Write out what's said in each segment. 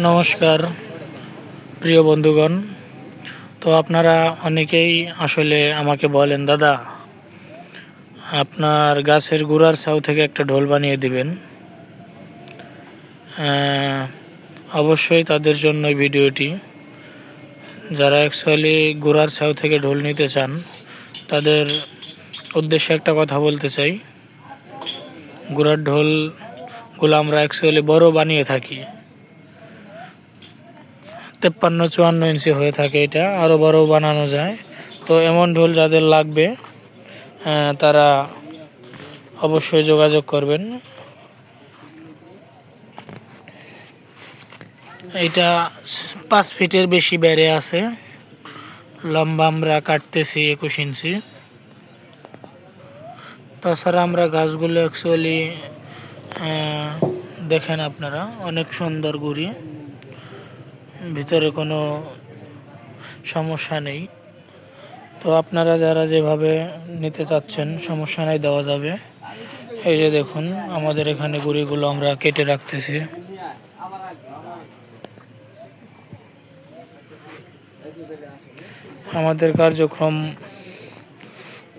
নমস্কার প্রিয় বন্ধুগণ। তো আপনারা অনেকেই আসলে আমাকে বলেন, দাদা আপনার গাছের গোড়ার ছাউ থেকে একটা ঢোল বানিয়ে দিবেন। অবশ্যই তাদের জন্য ভিডিওটি। যারা অ্যাকচুয়ালি গোড়ার ছাউ থেকে ঢোল নিতে চান তাদের উদ্দেশ্যে একটা কথা বলতে চাই। গোড়ার ঢোলগুলো আমরা অ্যাকচুয়ালি বড় বানিয়ে থাকি, 53-54 ইঞ্চি হয়ে থাকে। এটা আরও বড় বানানো যায়। তো এমন ঢোল যাদের লাগবে তারা অবশ্যই যোগাযোগ করবেন। এটা 5 ফিটের বেশি বেড়ে আছে। লম্বা আমরা কাটতেছি 21 ইঞ্চি। তাছাড়া আমরা গাছগুলো অ্যাকচুয়ালি দেখেন আপনারা, অনেক সুন্দর গুড়ি, ভিতরে কোনো সমস্যা নেই। তো আপনারা যারা যেভাবে নিতে চাচ্ছেন সমস্যা নাই, দেওয়া যাবে। এই যে দেখুন, আমাদের এখানে গুড়িগুলো আমরা কেটে রাখতেছি। আমাদের কার্যক্রম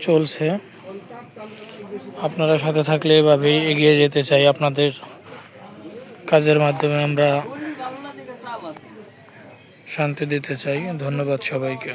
চলছে, আপনারা সাথে থাকলে এভাবেই এগিয়ে যেতে চাই। আপনাদের কাজের মাধ্যমে আমরা শান্তি দিতে চাই। ধন্যবাদ সবাইকে।